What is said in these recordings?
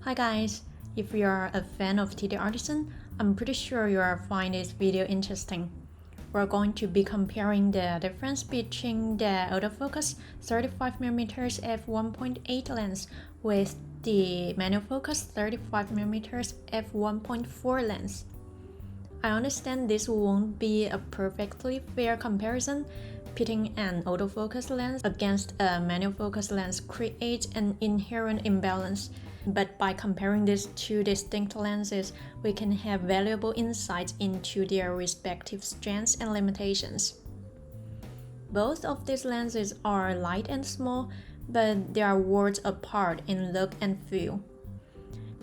Hi guys, if you're a fan of TTArtisan, I'm pretty sure you'll find this video interesting. We're going to be comparing the difference between the autofocus 35mm f1.8 lens with the manual focus 35mm f1.4 lens. I understand this won't be a perfectly fair comparison. Pitting an autofocus lens against a manual focus lens creates an inherent imbalance. But by comparing these two distinct lenses, we can have valuable insights into their respective strengths and limitations. Both of these lenses are light and small, but they are worlds apart in look and feel.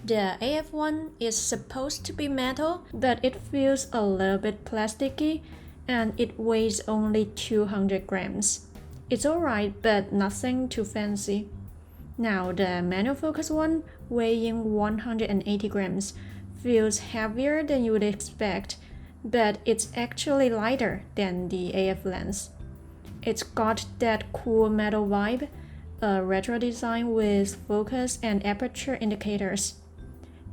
The AF1 is supposed to be metal, but it feels a little bit plasticky and it weighs only 200 grams. It's alright, but nothing too fancy. Now the manual focus one, weighing 180 grams, feels heavier than you would expect, but it's actually lighter than the AF lens. It's got that cool metal vibe, a retro design with focus and aperture indicators.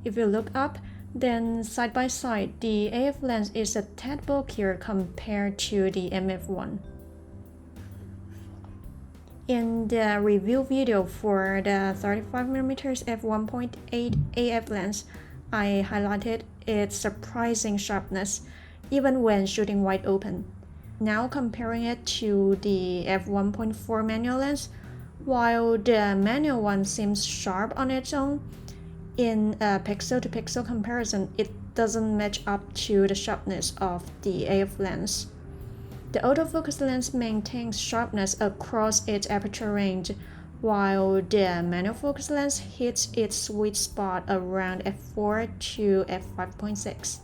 If you look up, then side by side, the AF lens is a tad bulkier compared to the MF one. In the review video for the 35mm f1.8 AF lens, I highlighted its surprising sharpness, even when shooting wide open. Now comparing it to the f1.4 manual lens, while the manual one seems sharp on its own, in a pixel-to-pixel comparison, it doesn't match up to the sharpness of the AF lens. The autofocus lens maintains sharpness across its aperture range, while the manual focus lens hits its sweet spot around f4 to f5.6.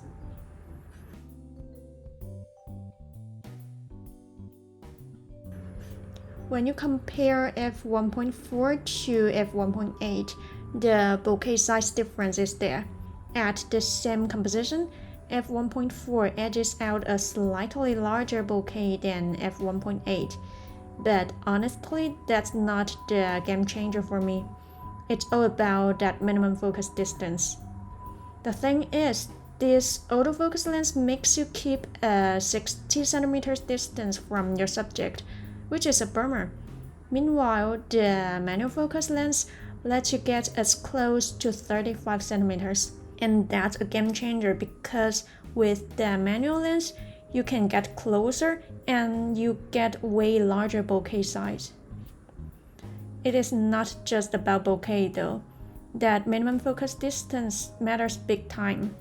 When you compare f1.4 to f1.8, the bokeh size difference is there. At the same composition, f1.4 edges out a slightly larger bokeh than f1.8, but honestly, that's not the game changer for me. It's all about that minimum focus distance. The thing is, this autofocus lens makes you keep a 60 centimeters distance from your subject, which is a bummer. Meanwhile, the manual focus lens lets you get as close to 35 centimeters. And that's a game changer because with the manual lens, you can get closer and you get way larger bokeh size. It is not just about bokeh though. That minimum focus distance matters big time.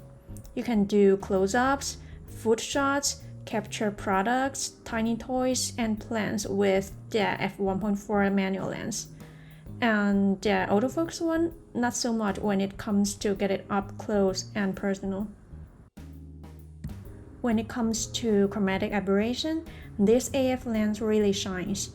You can do close-ups, food shots, capture products, tiny toys, and plants with the f1.4 manual lens. And the autofocus one, not so much when it comes to get it up close and personal. When it comes to chromatic aberration, this AF lens really shines.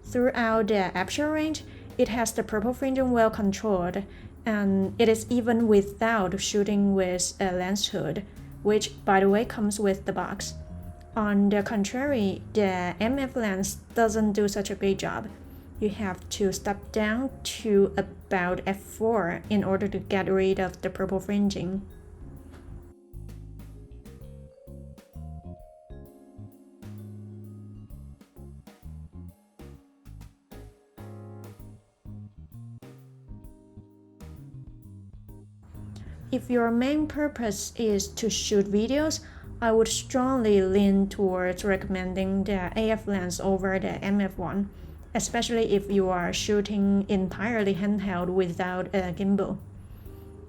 Throughout the aperture range, it has the purple fringing well controlled, and it is even without shooting with a lens hood, which by the way comes with the box. On the contrary, the MF lens doesn't do such a great job. You have to step down to about f4 in order to get rid of the purple fringing. If your main purpose is to shoot videos, I would strongly lean towards recommending the AF lens over the MF one, especially if you are shooting entirely handheld without a gimbal.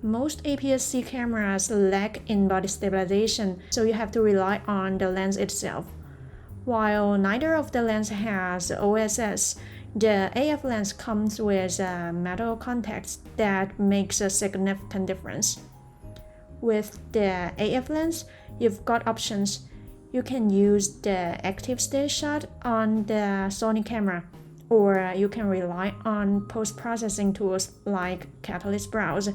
Most APS-C cameras lack in-body stabilization, so you have to rely on the lens itself. While neither of the lenses has OSS, the AF lens comes with metal contacts that makes a significant difference. With the AF lens, you've got options. You can use the active state shot on the Sony camera, or you can rely on post-processing tools like Catalyst Browse,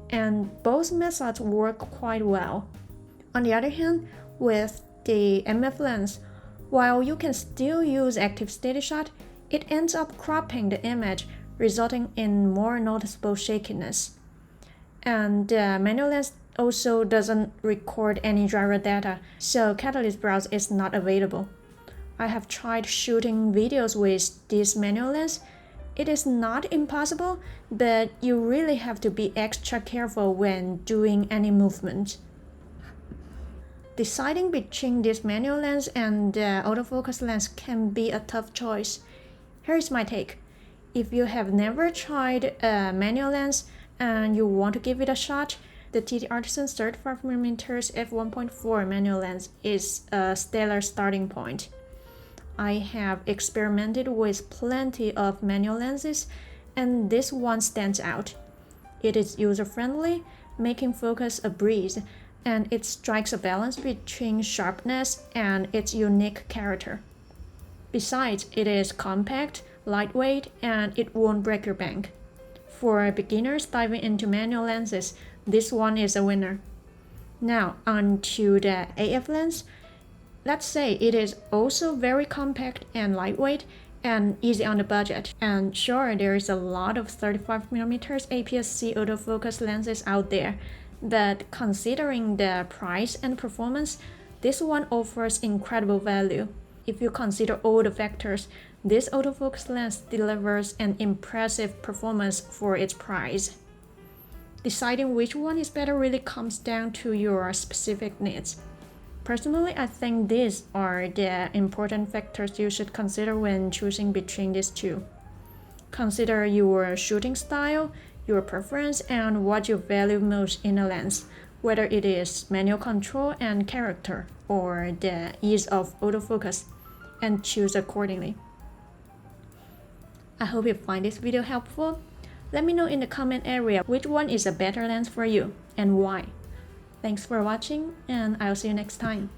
and both methods work quite well. On the other hand, with the MF lens, while you can still use active steady shot, it ends up cropping the image, resulting in more noticeable shakiness. And the manual lens also doesn't record any driver data, so catalyst browse is not available. I have tried shooting videos with this manual lens. It is not impossible, but you really have to be extra careful when doing any movement. Deciding between this manual lens and the autofocus lens can be a tough choice. Here's my take. If you have never tried a manual lens and you want to give it a shot, the TTArtisan 35mm F1.4 manual lens is a stellar starting point. I have experimented with plenty of manual lenses, and this one stands out. It is user-friendly, making focus a breeze, and it strikes a balance between sharpness and its unique character. Besides, it is compact, lightweight, and it won't break your bank. For beginners diving into manual lenses, this one is a winner. Now, on to the AF lens. Let's say it is also very compact and lightweight and easy on the budget. And sure, there is a lot of 35mm APS-C autofocus lenses out there, but considering the price and performance, this one offers incredible value. If you consider all the factors, this autofocus lens delivers an impressive performance for its price. Deciding which one is better really comes down to your specific needs. Personally, I think these are the important factors you should consider when choosing between these two. Consider your shooting style, your preference, and what you value most in a lens, whether it is manual control and character or the ease of autofocus, and choose accordingly. I hope you find this video helpful. Let me know in the comment area which one is a better lens for you and why. Thanks for watching, and I'll see you next time.